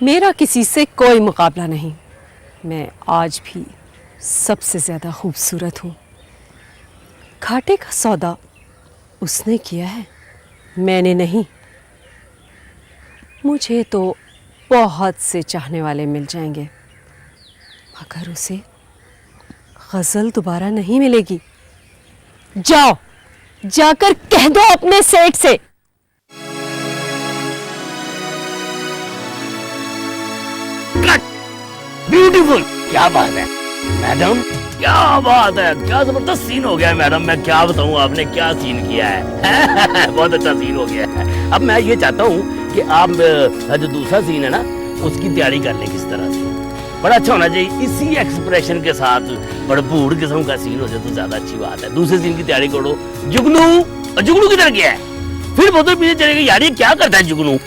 मेरा किसी से कोई मुकाबला नहीं। मैं आज भी सबसे ज़्यादा खूबसूरत हूँ। घाटे का सौदा उसने किया है, मैंने नहीं। मुझे तो बहुत से चाहने वाले मिल जाएंगे, मगर उसे गज़ल दोबारा नहीं मिलेगी। जाओ, जाकर कह दो अपने सेठ से। ब्यूटीफुल, क्या बात है मैडम, क्या बात है, क्या जबरदस्त सीन हो गया है मैडम। मैं क्या बताऊं आपने क्या सीन किया है बहुत अच्छा सीन हो गया है। अब मैं ये चाहता हूँ कि आप जो दूसरा सीन है ना उसकी तैयारी कर लें किस तरह से। बड़ा अच्छा होना चाहिए, इसी एक्सप्रेशन के साथ भरपूर किस्म का सीन हो जाए तो ज्यादा अच्छी बात है। दूसरे सीन की तैयारी करो। जुगनू, जुगनू किधर गया है? फिर बहुत पीछे चलेगा यार, ये क्या करता है जुगनू?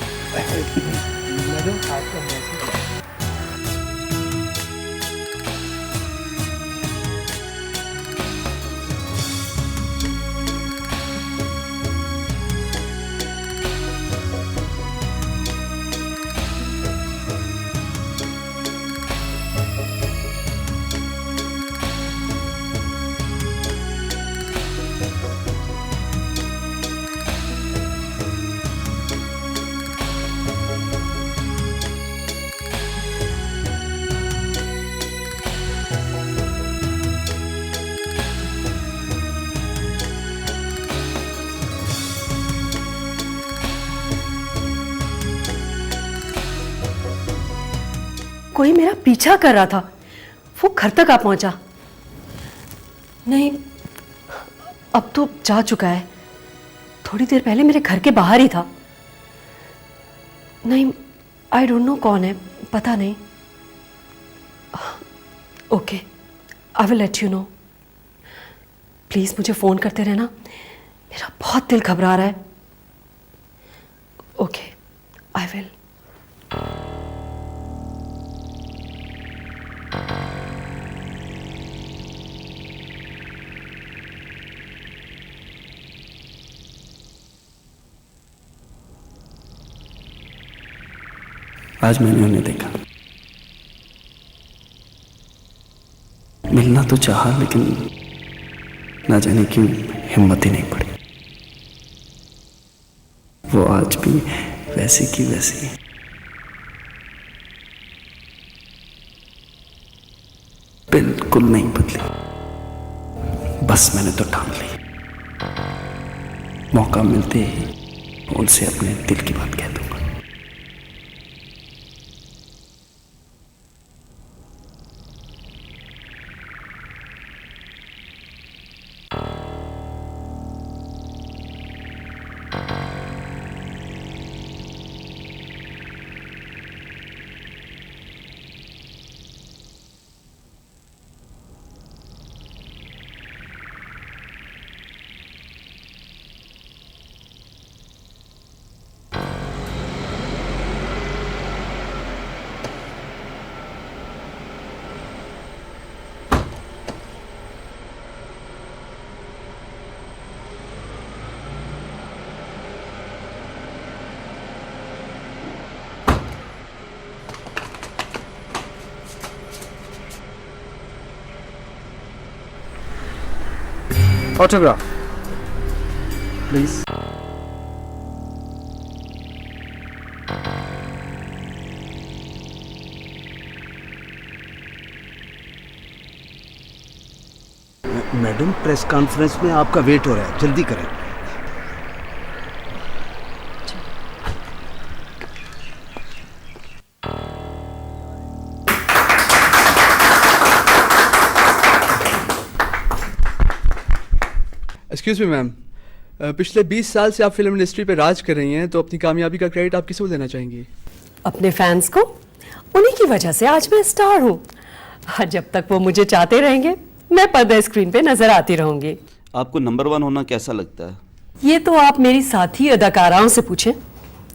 कोई मेरा पीछा कर रहा था, वो घर तक आ पहुंचा। नहीं, अब तो जा चुका है। थोड़ी देर पहले मेरे घर के बाहर ही था। नहीं, आई डोंट नो कौन है, पता नहीं। Okay, I will let you know. Please मुझे फोन करते रहना, मेरा बहुत दिल घबरा रहा है। Okay, I will. आज मैंने उन्हें देखा, मिलना तो चाहा लेकिन ना जाने क्यों हिम्मत ही नहीं पड़ी। वो आज भी वैसी की वैसी, बिल्कुल नहीं बदली। बस मैंने तो ठान ली, मौका मिलते ही उनसे अपने दिल की बात कह दूंगा। Autograph, please. Madam, press conference में आपका वेट हो रहा है, जल्दी करें। एक्सक्यूज मी मैम, पिछले 20 साल से आप फिल्म इंडस्ट्री पे राज कर रही हैं, तो अपनी कामयाबी का क्रेडिट आप किसे देना चाहेंगी? अपने फैंस को। उन्हीं की वजह से आज मैं स्टार हूँ। जब तक वो मुझे चाहते रहेंगे, मैं पर्दा स्क्रीन पे नजर आती रहूंगी। आपको नंबर 1 होना कैसा लगता है? ये तो आप मेरी साथी अदाकाराओं से पूछें,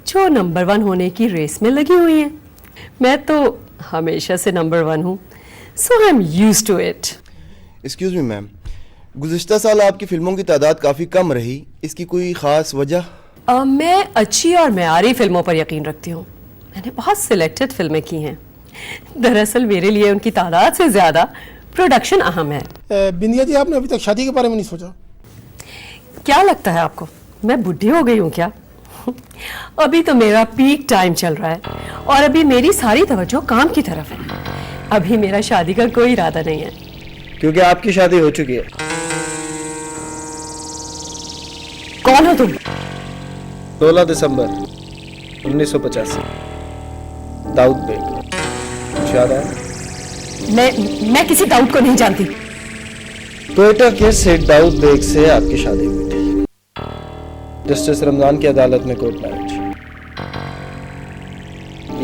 जो नंबर 1 होने की रेस में लगी हुई हैं। मैं तो हमेशा से नंबर 1 हूँ, so I am used to it. Excuse me ma'am, गुज़िश्ता साल आपकी फिल्मों की तादाद काफ़ी कम रही, इसकी कोई ख़ास वजह? मैं अच्छी और मेयारी फिल्मों पर यकीन रखती हूँ। मैंने बहुत सिलेक्टेड फिल्में की हैं। दरअसल मेरे लिए उनकी तादाद से ज़्यादा प्रोडक्शन अहम है। बिंदिया जी, आपने अभी तक शादी के बारे में नहीं सोचा? क्या लगता है आपको मैं बुढ़ी हो गई हूँ क्या? अभी तो मेरा पीक टाइम चल रहा है और अभी मेरी सारी तवज्जो काम की तरफ है। अभी मेरा शादी का कोई इरादा नहीं है। क्योंकि आपकी शादी हो चुकी है। कौन हो तुम? 16 दिसंबर 1985, दाऊद बेग। कुछ याद आया? मैं किसी दाऊद को नहीं जानती। टोयोटा के सेठ दाऊद बेग से आपकी शादी हुई थी। जस्टिस रमजान की अदालत में कोर्ट मैरिज।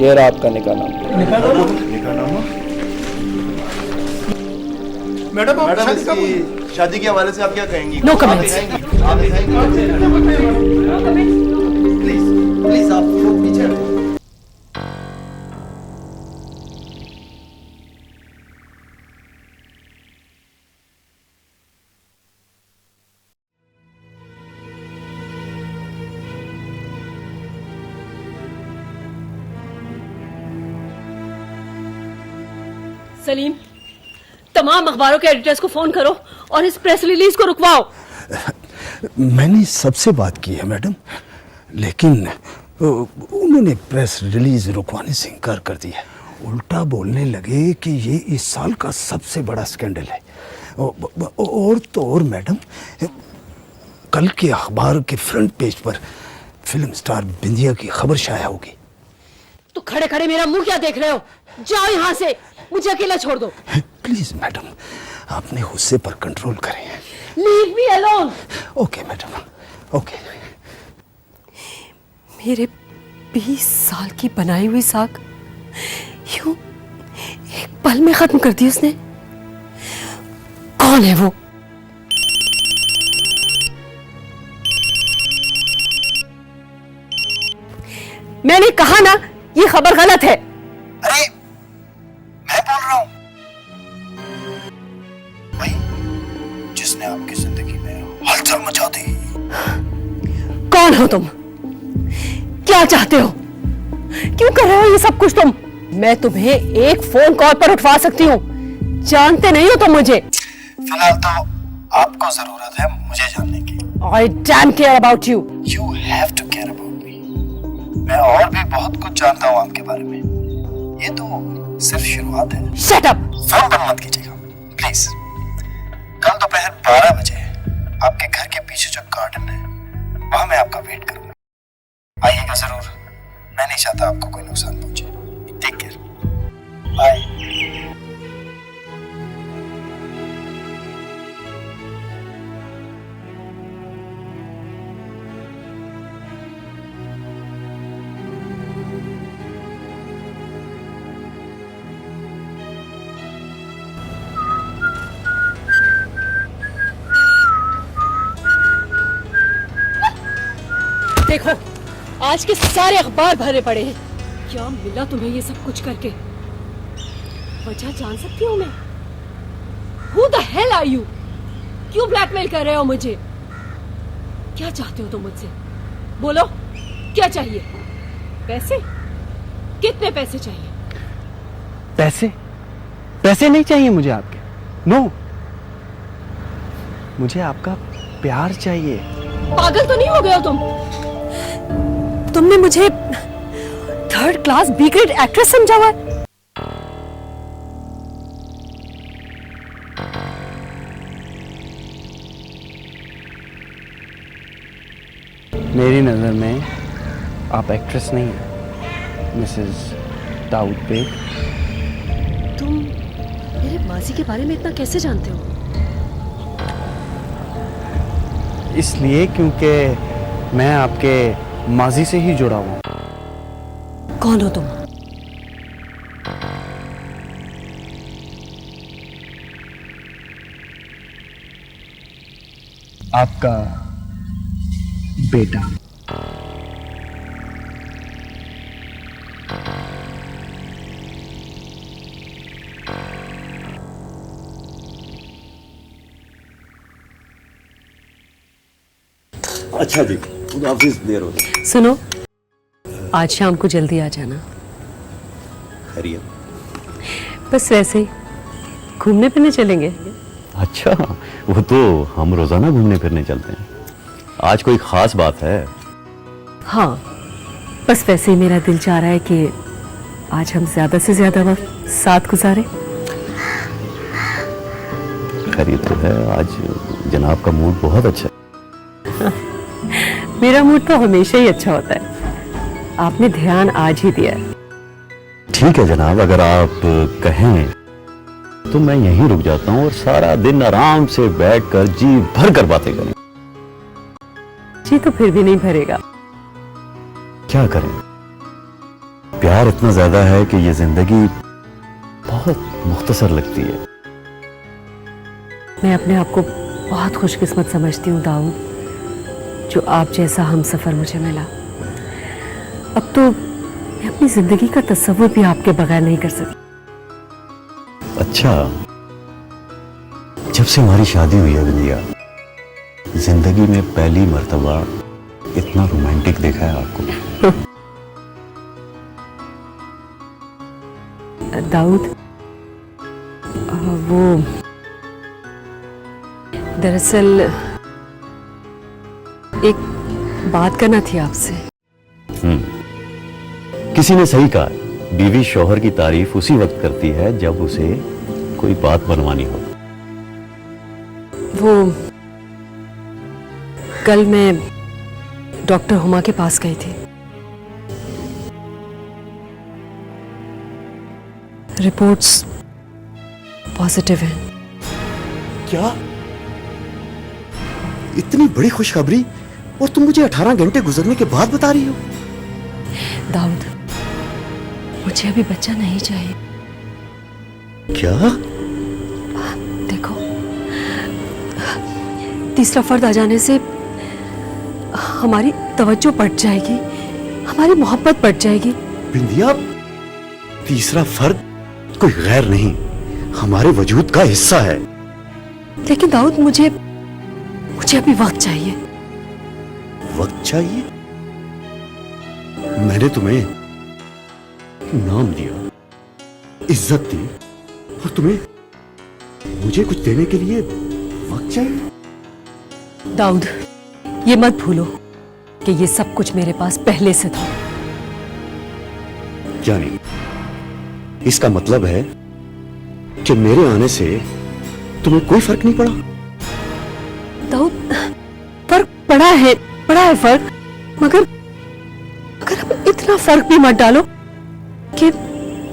ये रहा आपका निकाह नामा। मैडम, आप मैडम, शादी कब हुई? इसकी शादी के हवाले से आप क्या कहेंगी? No comments. प्लीज आप लोग पीछे हटो। सलीम, तमाम अखबारों के एडिटर्स को फोन करो और इस प्रेस रिलीज को रुकवाओ। मैंने सबसे बात की है मैडम, लेकिन उन्होंने प्रेस रिलीज रुकवाने से इनकार कर दिया। उल्टा बोलने लगे कि ये इस साल का सबसे बड़ा स्कैंडल है। और तो और मैडम, कल के अखबार के फ्रंट पेज पर फिल्म स्टार बिंदिया की खबर शाया होगी। तो खड़े खड़े मेरा मुंह क्या देख रहे हो? जाओ यहाँ से, मुझे अकेला छोड़ दो। प्लीज मैडम, अपने गुस्से पर कंट्रोल करें। Leave me alone. Okay madam, okay. मेरे 20 साल की बनाई हुई साख यूं एक पल में खत्म कर दी उसने। कौन है वो? मैंने कहा ना, ये खबर गलत है। अरे मैं बोल रहा हूं, भाई जिसने आपकी जिंदगी में हलचल मचा दी। कौन हो तुम? क्या चाहते हो? क्यों कर रहे हो ये सब कुछ तुम? मैं तुम्हें एक फोन कॉल पर उठवा सकती हूँ। जानते नहीं हो तुम मुझे। फिलहाल तो आपको जरूरत है मुझे जानने की। I damn care about you. You have to care about me. मैं और भी बहुत कुछ जानता हूँ आपके बारे में। ये तो सिर्फ शुरुआत है। Shut up. फोन बंद मत कीजिएगा प्लीज। कल दोपहर 12 बजे आपके घर के पीछे जो गार्डन है, वहां मैं आपका वेट करूंगा। आइएगा जरूर। मैं नहीं चाहता आपको कोई नुकसान पहुंचे। Take care, bye. देखो, आज के सारे अखबार भरे पड़े हैं। क्या मिला तुम्हें ये सब कुछ करके? वजह जान सकती हूँ मैं? Who the hell are you? क्यों ब्लैकमेल कर रहे हो मुझे? क्या चाहते हो तुम मुझसे? बोलो, क्या चाहिए? पैसे? कितने पैसे चाहिए? पैसे? पैसे नहीं चाहिए मुझे आपके। नो, मुझे आपका प्यार चाहिए। पागल तो नहीं हो गए हो तुम? तुमने मुझे third class B grade actress समझा हुआ है? मेरी नजर में आप एक्ट्रेस नहीं हैं, मिसेस दाऊद बेग। तुम मेरे माजी के बारे में इतना कैसे जानते हो? इसलिए क्योंकि मैं आपके माजी से ही जुड़ा हुआ। कौन हो तुम? आपका बेटा। अच्छा जी, खुदा हाफिज, देर हो गई। सुनो, आज शाम को जल्दी आ जाना। खैरियत? बस वैसे ही घूमने फिरने चलेंगे। अच्छा, वो तो हम रोजाना घूमने फिरने चलते हैं। आज कोई खास बात है? हाँ, बस वैसे ही मेरा दिल चाह रहा है कि आज हम ज्यादा से ज्यादा वक्त साथ गुजारें। खैरियत तो है। आज जनाब का मूड बहुत अच्छा है। मेरा मूड तो हमेशा ही अच्छा होता है, आपने ध्यान आज ही दिया है। ठीक है जनाब, अगर आप कहें तो मैं यहीं रुक जाता हूँ और सारा दिन आराम से बैठकर जी भर कर बातें करें। जी तो फिर भी नहीं भरेगा। क्या करें, प्यार इतना ज्यादा है कि ये जिंदगी बहुत मुख्तसर लगती है। मैं अपने आप को बहुत खुशकिस्मत समझती हूँ दाऊद, जो आप जैसा हमसफर मुझे मिला। अब तो मैं अपनी जिंदगी का तस्वुर भी आपके बगैर नहीं कर सकती। अच्छा, जब से हमारी शादी हुई है बिंदिया, जिंदगी में पहली मर्तबा इतना रोमांटिक देखा है आपको। दाऊद, वो दरअसल एक बात करना थी आपसे। किसी ने सही कहा, बीवी शौहर की तारीफ उसी वक्त करती है जब उसे कोई बात बनवानी हो। वो कल मैं डॉक्टर हुमा के पास गई थी। रिपोर्ट्स पॉजिटिव हैं। क्या? इतनी बड़ी खुशखबरी, और तुम मुझे 18 घंटे गुजरने के बाद बता रही हो? दाऊद, मुझे अभी बच्चा नहीं चाहिए। क्या? देखो, तीसरा फर्द आ जाने से हमारी तवज्जो बढ़ जाएगी, हमारी मोहब्बत बढ़ जाएगी। बिंदिया, तीसरा फर्द कोई गैर नहीं, हमारे वजूद का हिस्सा है। लेकिन दाऊद, मुझे अभी वक्त चाहिए। वक्त चाहिए? मैंने तुम्हें नाम दिया, इज्जत दी, और तुम्हें मुझे कुछ देने के लिए वक्त चाहिए? दाऊद, ये मत भूलो कि ये सब कुछ मेरे पास पहले से था। यानी इसका मतलब है कि मेरे आने से तुम्हें कोई फर्क नहीं पड़ा? दाऊद, फर्क पड़ा है फर्क, मगर अब इतना फर्क भी मत डालो कि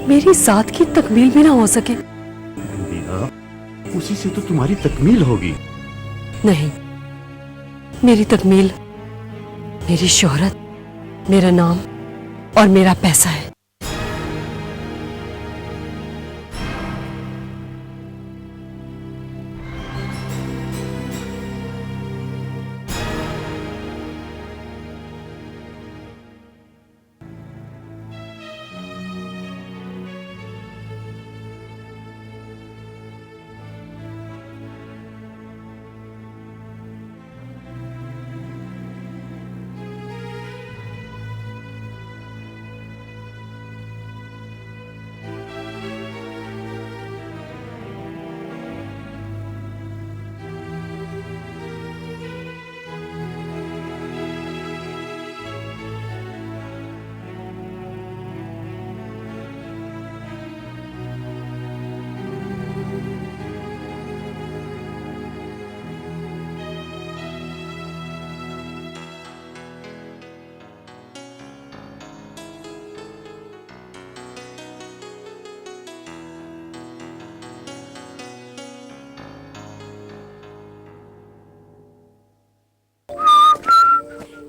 मेरी साथ की तकमील भी ना हो सके। उसी से तो तुम्हारी तकमील होगी। नहीं, मेरी तकमील मेरी शोहरत, मेरा नाम और मेरा पैसा है।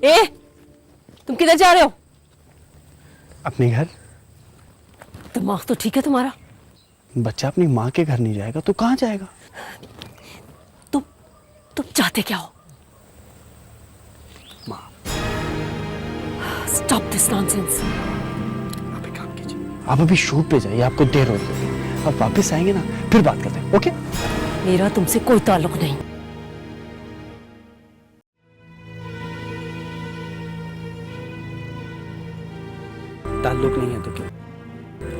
ए, तुम किधर जा रहे हो? अपने घर। दिमाग तो ठीक है तुम्हारा? बच्चा अपनी माँ के घर नहीं जाएगा तो कहाँ जाएगा? तुम चाहते क्या हो? माँ, स्टॉप दिस नॉनसेंस। आप एक काम कीजिए, आप अभी शूट पे जाइए, आपको देर हो रही है। आप वापस आएंगे ना, फिर बात करते हैं। ओके? मेरा तुमसे कोई ताल्लुक नहीं। ताल्लुक नहीं है तो क्या?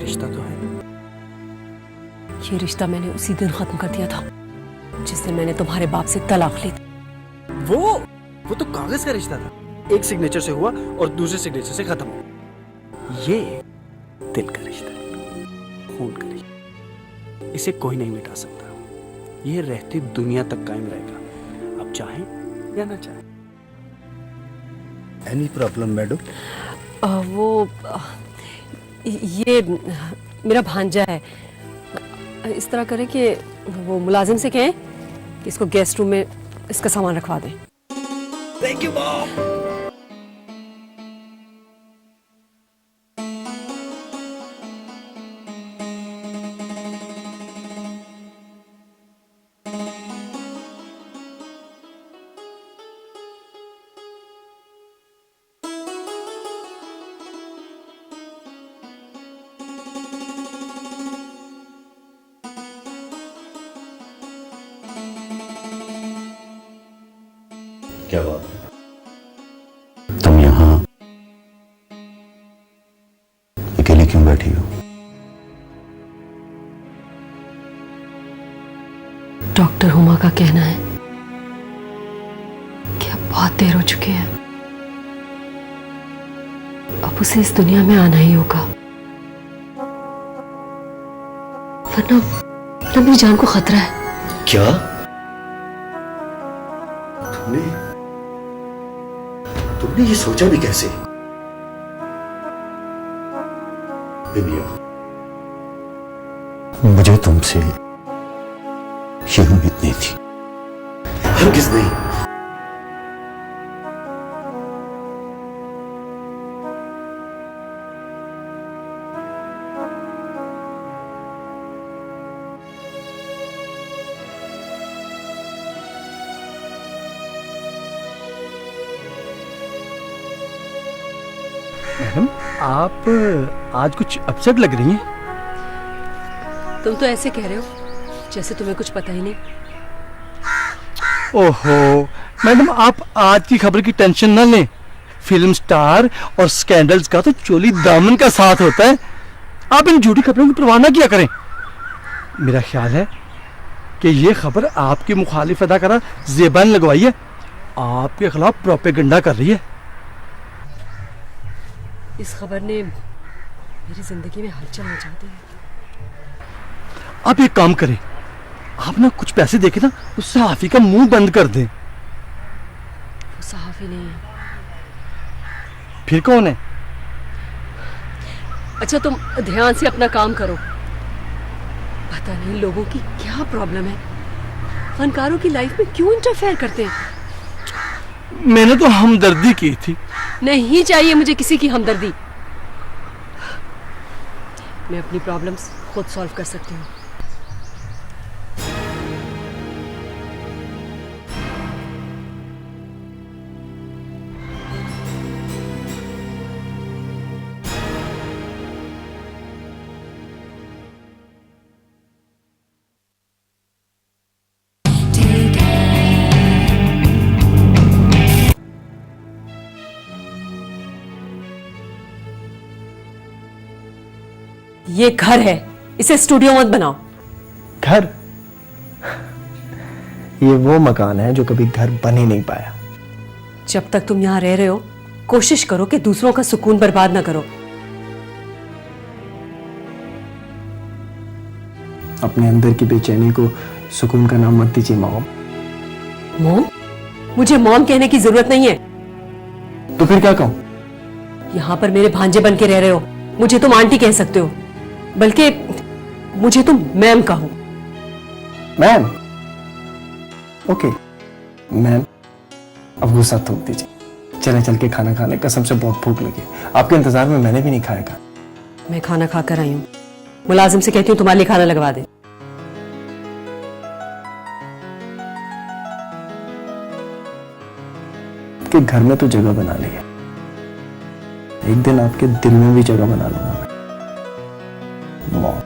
रिश्ता तो है। ये रिश्ता मैंने उसी दिन खत्म कर दिया था जिस दिन मैंने तुम्हारे बाप से तलाक ली थी। वो तो कागज का रिश्ता था, एक सिग्नेचर से हुआ और दूसरे सिग्नेचर से खत्म हुआ। ये दिल का रिश्ता है, खून का रिश्ता, इसे कोई नहीं मिटा सकता। ये रहती दुनिया तक कायम रहेगा, अब चाहे या ना चाहे। Any problem madam? ये मेरा भांजा है। इस तरह करें कि वो मुलाजिम से कहें कि इसको गेस्ट रूम में इसका सामान रखवा दें। Thank you mom. क्या बात है? तुम यहां अकेले क्यों बैठी हो? डॉक्टर हुमा का कहना है कि अब बहुत देर हो चुकी है, अब उसे इस दुनिया में आना ही होगा, वरना मेरी जान को खतरा है। क्या तुमने ये सोचा भी कैसे? बिबिया, मुझे तुमसे ये उम्मीद नहीं थी, हरगिज़ नहीं। मैडम, आप आज कुछ अपसेट लग रही हैं। तुम तो ऐसे कह रहे हो जैसे तुम्हें कुछ पता ही नहीं। ओहो मैडम, आप आज की खबर की टेंशन न लें। फिल्म स्टार और स्कैंडल्स का तो चोली दामन का साथ होता है। आप इन झूठी खबरों की परवाह न किया करें। मेरा ख्याल है कि ये खबर आपकी मुखालिफ अदाकारा ज़ेबा ने लगवाई है, आपके खिलाफ प्रोपेगेंडा कर रही है। इस खबर ने मेरी जिंदगी में हलचल मचा दी है। आप एक काम करें, आप ना कुछ पैसे देके ना उस सहाफी का मुंह बंद कर दें। वो सहाफी नहीं है। फिर कौन है? अच्छा तुम ध्यान से अपना काम करो। पता नहीं लोगों की क्या प्रॉब्लम है, फनकारों की लाइफ में क्यों इंटरफेयर करते हैं। मैंने तो हमदर्दी की थी। नहीं चाहिए मुझे किसी की हमदर्दी। मैं अपनी प्रॉब्लम्स खुद सॉल्व कर सकती हूँ। ये घर है, इसे स्टूडियो मत बनाओ। घर? ये वो मकान है जो कभी घर बन ही नहीं पाया। जब तक तुम यहाँ रह रहे हो कोशिश करो कि दूसरों का सुकून बर्बाद ना करो। अपने अंदर की बेचैनी को सुकून का नाम मत दीजिए मॉम। मॉम? मुझे मॉम कहने की जरूरत नहीं है। तो फिर क्या कहूं? यहाँ पर मेरे भांजे बन के रह रहे हो, मुझे तुम आंटी कह सकते हो, बल्कि मुझे तुम मैम कहो। मैम? ओके मैम, अब गुस्सा थोक दीजिए। चले चल के खाना खाने, कसम से बहुत भूख लगी। आपके इंतजार में मैंने भी नहीं खाया। मैं खाना खाकर आई हूँ, मुलाजिम से कहती हूँ तुम्हारे लिए खाना लगवा दे। आपके घर में तो जगह बना ली है, एक दिन आपके दिल में भी जगह बना लूंगा मैं। मॉम,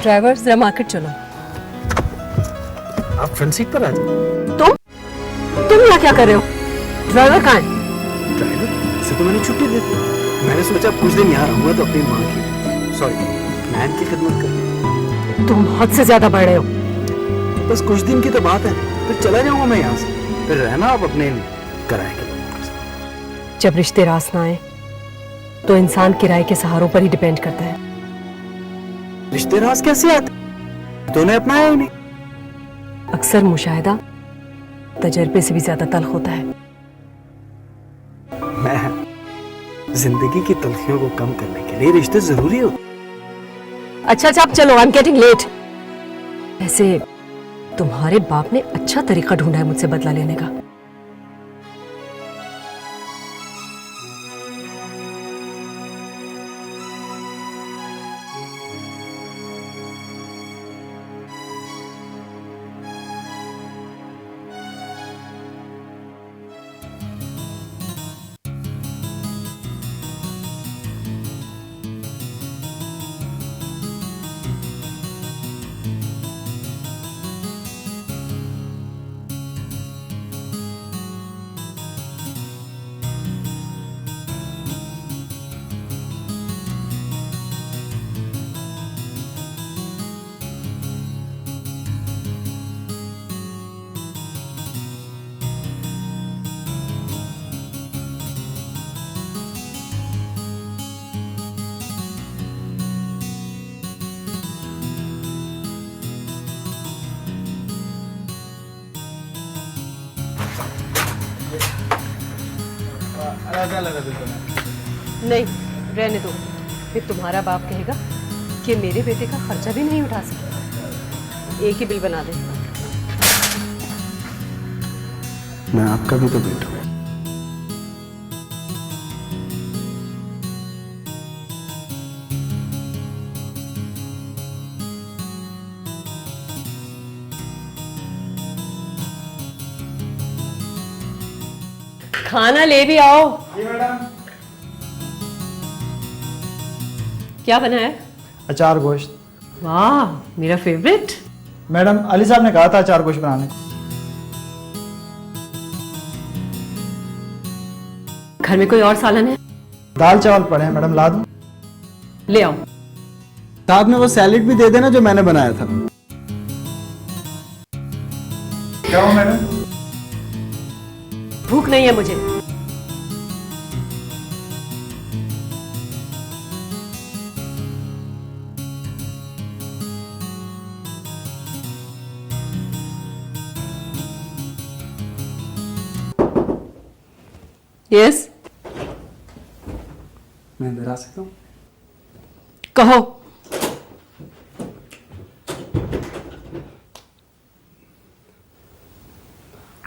ड्राइवर जरा मार्केट चलो। आप फ्रंट सीट पर आ जाओ। तुम यहाँ क्या कर रहे हो? ड्राइवर कहाँ है? ड्राइवर से तो मैंने छुट्टी दे दी। मैंने सोचा कुछ दिन यहाँ रहूंगा तो अपनी माँ की मैन की खिदमत कर। तुम हद से ज्यादा बढ़ रहे हो। बस कुछ दिन की तो बात है, फिर चला जाऊंगा मैं यहाँ से। फिर रहना आप अपने किराए के लोगों के साथ। जब रिश्ते रास ना आए तो इंसान किराए के सहारों पर ही डिपेंड करता है। रिश्ते रास कैसे आते? तूने अपनाया ही नहीं। अक्सर मुशाहिदा तजर्बे से भी ज्यादा तल्ख होता है। मैं जिंदगी की तलखियों को कम करने के लिए रिश्ते जरूरी होते। अच्छा अब चलो, आई एम गेटिंग लेट। ऐसे तुम्हारे बाप ने अच्छा तरीका ढूंढा है मुझसे बदला लेने का। नहीं, रहने दो। फिर तुम्हारा बाप कहेगा कि मेरे बेटे का खर्चा भी नहीं उठा सके। एक ही बिल बना दे। मैं आपका भी तो बेटा हूं। खाना ले भी आओ। जी मैडम। क्या बना है? अचार गोश्त। वाह, मेरा फेवरेट। मैडम अली साहब ने कहा था अचार गोश्त बनाने को। घर में कोई और सालन है? दाल चावल पड़े हैं मैडम, ला दूं? ले आओ। साथ में वो सैलेड भी दे देना जो मैंने बनाया था। क्या हो मैडम? भूख नहीं है मुझे। यस, मैं अंदर आ सकता हूँ? कहो।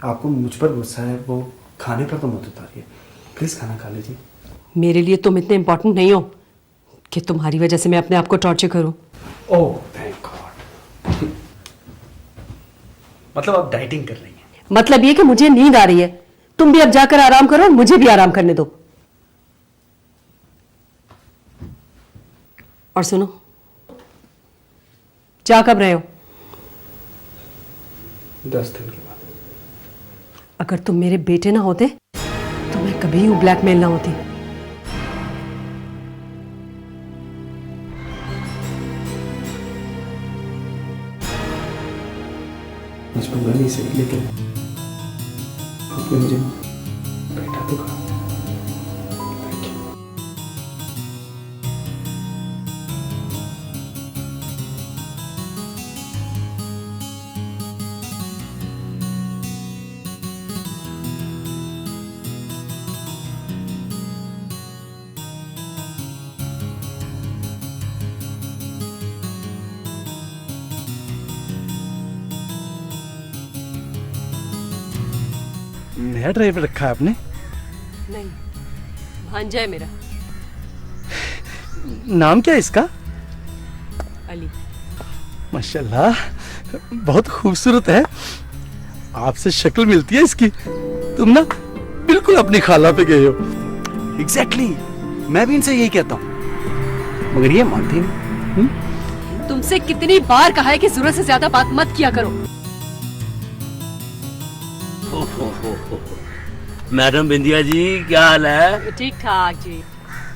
आपको मुझ पर गुस्सा है, वो खाने पर तो मत उतारिए प्लीज, खाना खा लीजिए। मेरे लिए तुम इतने इंपॉर्टेंट नहीं हो कि तुम्हारी वजह से मैं अपने आप को टॉर्चर करूं। Oh thank God. मतलब आप डाइटिंग कर रही हैं? मतलब ये कि मुझे नींद आ रही है। तुम भी अब जाकर आराम करो, मुझे भी आराम करने दो। और सुनो, जा कब रहे हो? 10 दिन के बाद। अगर तुम मेरे बेटे ना होते तो मैं कभी यूं ब्लैकमेल ना होती। बचपन में नहीं सही, लेकिन आपने मुझे बेटा तो कहा। Thank you. नया ड्राइवर रखा है आपने? नहीं, भांजा है मेरा। नाम क्या है इसका? अली। माशाल्लाह, बहुत खूबसूरत है। आपसे शक्ल मिलती है इसकी। तुम ना बिल्कुल अपनी खाला पे गए हो। एग्जैक्टली, मैं भी इनसे यही कहता हूँ, मगर ये मानती नहीं। तुम तुमसे कितनी बार कहा है कि जरूरत से ज्यादा बात मत किया करो। मैडम बिंदिया जी, क्या हाल है? ठीक ठाक जी।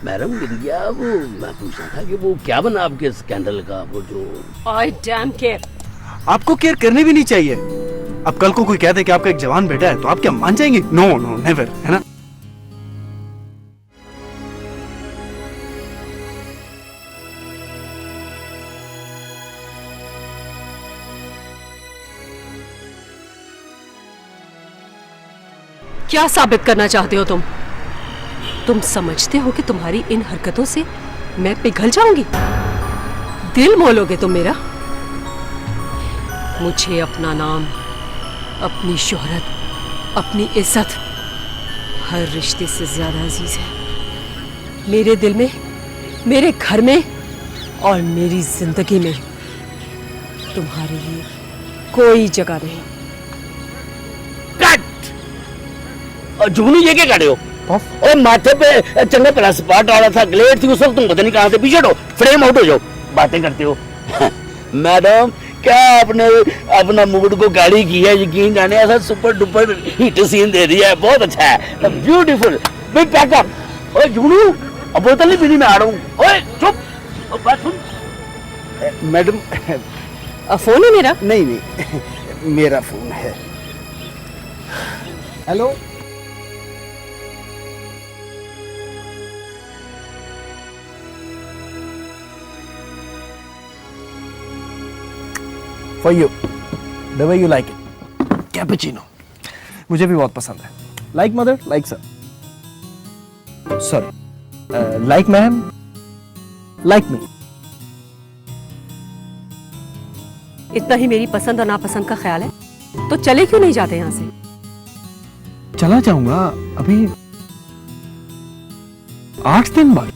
मैडम बिंदिया, वो मैं पूछना था कि वो क्या बना आपके स्कैंडल का, वो जो आई डैम केयर। आपको केयर करनी भी नहीं चाहिए। अब कल को कोई कहते हैं कि आपका एक जवान बेटा है तो आप क्या मान जाएंगे? नो नो नेवर, है ना? क्या साबित करना चाहते हो तुम? तुम समझते हो कि तुम्हारी इन हरकतों से मैं पिघल जाऊंगी? दिल मोलोगे तुम मेरा? मुझे अपना नाम, अपनी शोहरत, अपनी इज्जत हर रिश्ते से ज्यादा अजीज है। मेरे दिल में, मेरे घर में और मेरी जिंदगी में तुम्हारे लिए कोई जगह नहीं। और जुगनू ये क्या कर रहे हो? और माथे पे चंगा पहला स्पॉट आ रहा था, ग्लेड थी उस वक्त, तुम पता नहीं कहां से पीछे हटो, फ्रेम आउट हो जाओ, बातें करते हो। मैडम, क्या आपने अपना मूड को गाड़ी की है? यकीन जाने ऐसा सुपर डुपर हिट सीन दे दिया है, बहुत अच्छा है, ब्यूटीफुल, बिग पैकअप। ओए जुगनू, अब बोतल नहीं पीनी, मैं आ रहा हूँ। ओए चुप, बात सुन। मैडम, फोन है मेरा? नहीं नहीं, मेरा फोन है। Hello, for you the way you like it, cappuccino. मुझे भी बहुत पसंद है। Like mother, like sir, sorry, like ma'am, like me. इतना ही मेरी पसंद और नापसंद का ख्याल है तो चले क्यों नहीं जाते यहाँ से? चला जाऊंगा अभी 8 दिन बाद।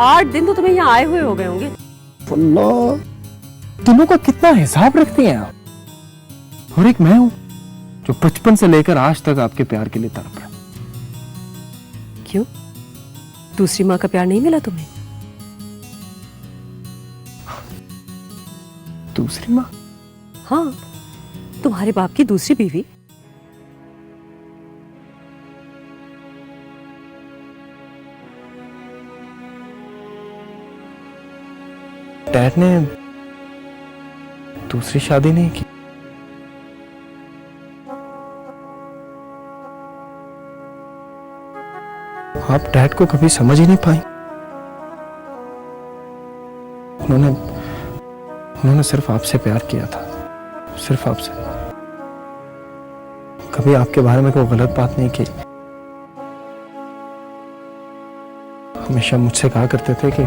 8 दिन तो तुम्हें यहाँ आए हुए हो गए होंगे। अल्लाह, दिनों का कितना हिसाब रखती हैं आप। और एक मैं हूं जो बचपन से लेकर आज तक आपके प्यार के लिए तड़प रहा। क्यों? दूसरी माँ का प्यार नहीं मिला तुम्हें? दूसरी माँ? हाँ, तुम्हारे बाप की दूसरी बीवी। डैड ने दूसरी शादी नहीं की। आप डैड को कभी समझ ही नहीं पाई। उन्होंने सिर्फ आपसे प्यार किया था, सिर्फ आपसे। कभी आपके बारे में कोई गलत बात नहीं की। हमेशा मुझसे कहा करते थे कि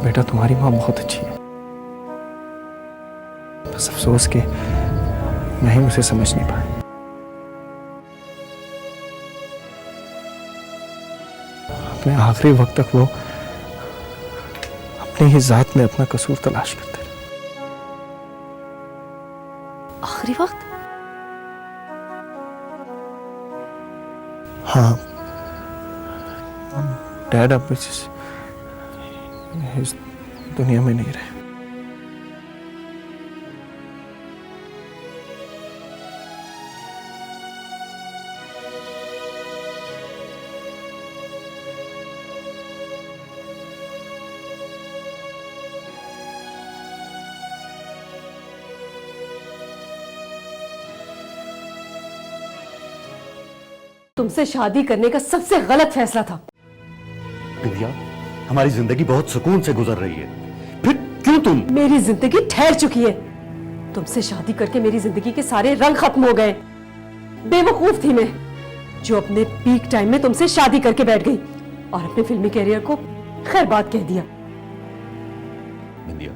बेटा तुम्हारी माँ बहुत अच्छी है। बस अफसोस के मैं ही उसे समझ नहीं पाया। अपने आखिरी वक्त तक वो अपनी ही जात में अपना कसूर तलाश करते रहे। आखिरी वक्त? हाँ, डैड अब इस दुनिया में नहीं रहे। तुमसे शादी करने का सबसे गलत फैसला था। बिंदिया, हमारी जिंदगी बहुत सुकून से गुजर रही है, फिर क्यों तुम? मेरी जिंदगी ठहर चुकी है। तुमसे शादी करके मेरी जिंदगी के सारे रंग खत्म हो गए। बेवकूफ थी मैं जो अपने पीक टाइम में तुमसे शादी करके बैठ गई और अपने फिल्मी कैरियर को खैर बात कह दिया। बिंदिया,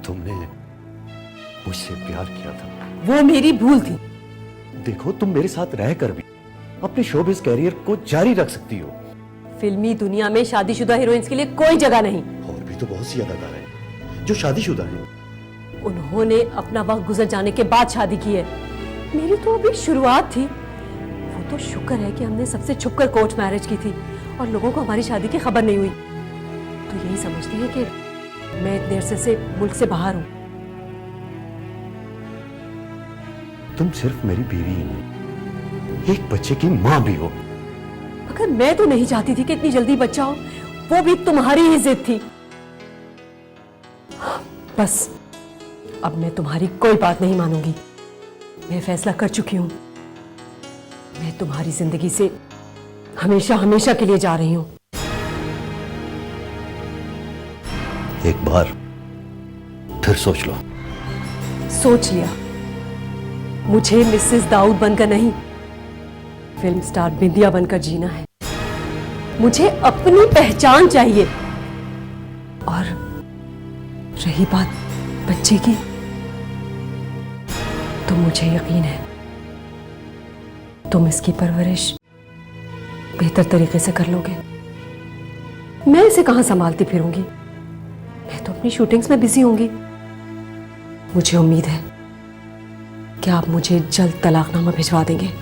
तुमने मुझसे प्यार किया था। वो मेरी भूल थी। देखो, तुम मेरे साथ रहकर भी अपने शोबिज़ कैरियर को जारी रख सकती हो। फिल्मी दुनिया में शादीशुदा हीरोइंस के लिए कोई जगह नहीं। और भी तो बहुत सी अदाकार हैं जो शादीशुदा हैं। उन्होंने अपना वक्त गुजर जाने के बाद शादी की है। मेरी तो अभी शुरुआत थी। वो तो शुक्र है कि हमने सबसे छुपकर कोर्ट मैरिज की थी और लोगों को हमारी शादी की खबर नहीं हुई। तो यही समझते हैं कि मैं इतने अरसे से मुल्क से बाहर हूं। तुम सिर्फ मेरी बीवी ही नहीं, एक बच्चे की मां भी हो। मगर मैं तो नहीं चाहती थी कि इतनी जल्दी बच्चा हो, वो भी तुम्हारी ही जिद थी। बस अब मैं तुम्हारी कोई बात नहीं मानूंगी। मैं फैसला कर चुकी हूं, मैं तुम्हारी जिंदगी से हमेशा हमेशा के लिए जा रही हूं। एक बार फिर सोच लो। सोच लिया। मुझे मिसेस दाऊद बनकर नहीं, फिल्म स्टार बिंदिया बनकर जीना है। मुझे अपनी पहचान चाहिए। और रही बात बच्चे की, तो मुझे यकीन है तुम इसकी परवरिश बेहतर तरीके से कर लोगे। मैं इसे कहां संभालती फिरूंगी? मैं तो अपनी शूटिंग्स में बिजी होंगी। मुझे उम्मीद है कि आप मुझे जल्द तलाकनामा भिजवा देंगे।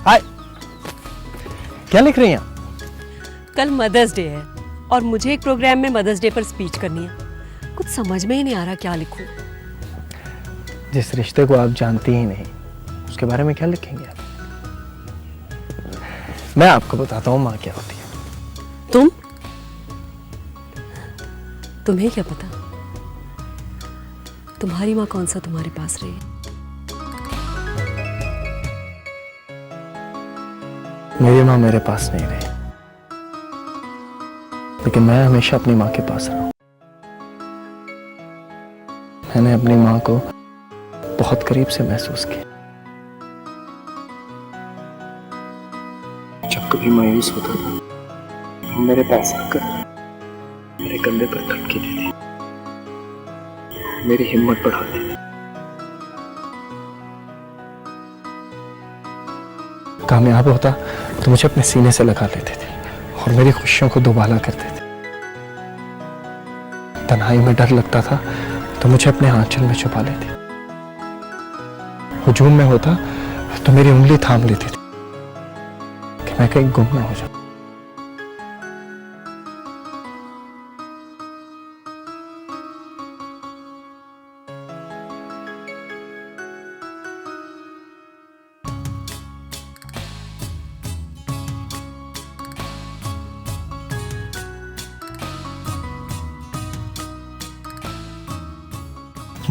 हाय, क्या लिख रही हैं आप? कल मदर्स डे है और मुझे एक प्रोग्राम में मदर्स डे पर स्पीच करनी है। कुछ समझ में ही नहीं आ रहा क्या लिखूं। जिस रिश्ते को आप जानती ही नहीं, उसके बारे में क्या लिखेंगे आप? मैं आपको बताता हूँ माँ क्या होती है। तुम्हें क्या पता तुम्हारी माँ कौन सा तुम्हारे पास रही? मेरी माँ मेरे पास नहीं रही, लेकिन मैं हमेशा अपनी माँ के पास रहा हूं। मैंने अपनी माँ को बहुत करीब से महसूस किया। जब कभी मायूस होता था, वो मेरे पास आकर मेरे कंधे पर थपकी देती, मेरी हिम्मत बढ़ाती थी। कामयाब होता तो मुझे अपने सीने से लगा लेते थे और मेरी खुशियों को दुबाला करते थे। तन्हाई में डर लगता था तो मुझे अपने आंचल में छुपा लेती। हुजूम में होता तो मेरी उंगली थाम लेती थी कि मैं कहीं गुम ना हो जाऊं।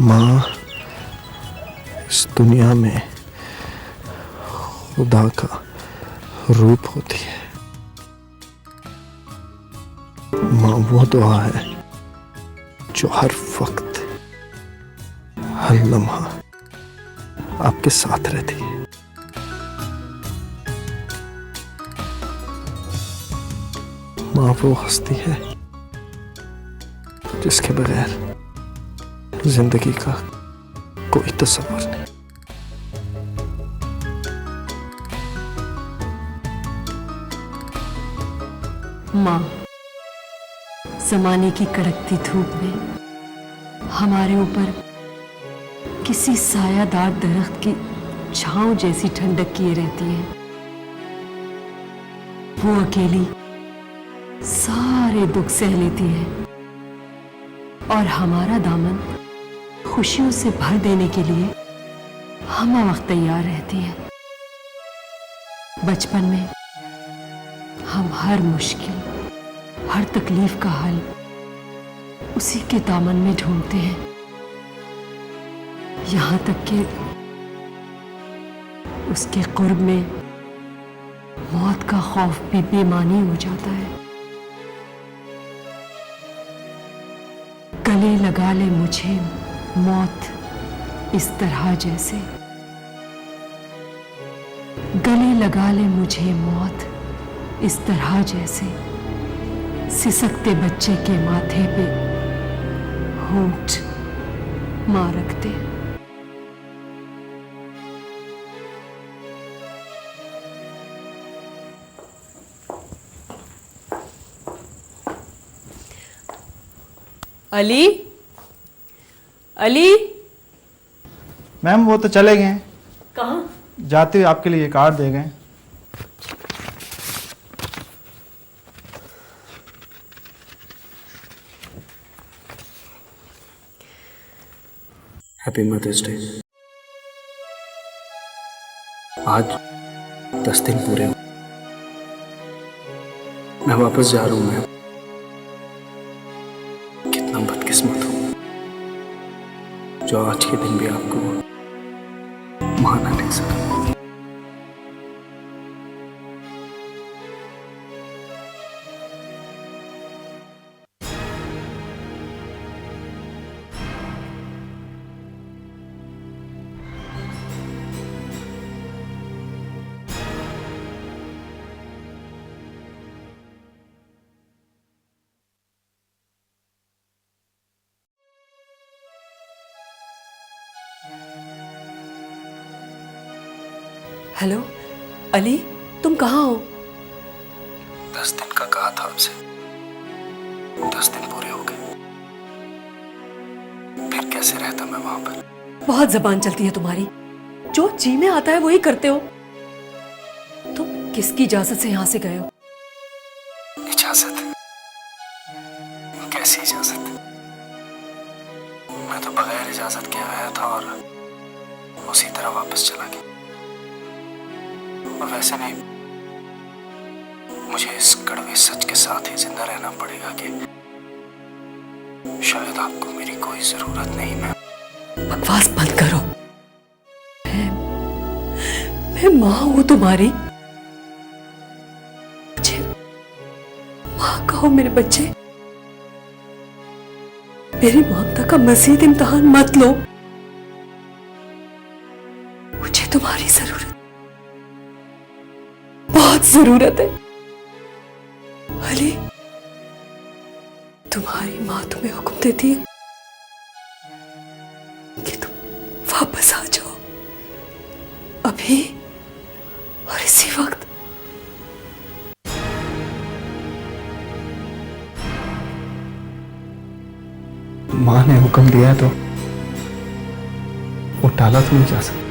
माँ इस दुनिया में खुदा का रूप होती है। माँ वो दुआ है जो हर वक्त हर लम्हा आपके साथ रहती है। माँ वो हस्ती है जिसके बगैर जिंदगी का कोई तस्वर नहीं। माँ, जमाने की कड़कती धूप में हमारे ऊपर किसी सायादार दरख्त की छांव जैसी ठंडक किए रहती है। वो अकेली सारे दुख सह लेती है और हमारा दामन खुशियों से भर देने के लिए हम वक्त तैयार रहती है। बचपन में हम हर मुश्किल, हर तकलीफ का हल उसी के दामन में ढूंढते हैं, यहां तक कि उसके कुर्ब में मौत का खौफ भी बेमानी हो जाता है। गले लगा ले मुझे मौत इस तरह जैसे, गले लगा ले मुझे मौत इस तरह जैसे, सिसकते बच्चे के माथे पे होंठ मां रखते। अली, अली। मैम वो तो चले गए। कहाँ? जाते हुए आपके लिए ये कार्ड दे गए। Happy mother's day. आज 10 दिन पूरे हो, मैं वापस जा रहा हूं। मैं कितना बदकिस्मत हूं जो आज के दिन भी आपको माना नहीं सका। हेलो अली, तुम कहाँ हो? 10 दिन का कहा था आपसे, 10 दिन पूरे हो गए। फिर कैसे रहता मैं वहां पर? बहुत जबान चलती है तुम्हारी, जो जी में आता है वही करते हो। तुम किसकी इजाजत से यहां से गए हो? इजाजत? कैसी इजाजत? मैं तो बगैर इजाजत के आया था और उसी तरह वापस चला गया। और वैसे भी मुझे इस कड़वे सच के साथ ही जिंदा रहना पड़ेगा कि शायद आपको मेरी कोई जरूरत नहीं। मैं बकवास बंद करो। मैं मां हूं तुम्हारी। मुझे मां कहो मेरे बच्चे। मेरी ममता का मजीद इम्तिहान मत लो। मुझे तुम्हारी जरूरत, बहुत जरूरत है। अली, तुम्हारी मां तुम्हें हुक्म देती है कि तुम वापस आ जाओ, अभी और इसी वक्त। माँ ने हुक्म दिया है तो वो टाला तो नहीं जा सकता।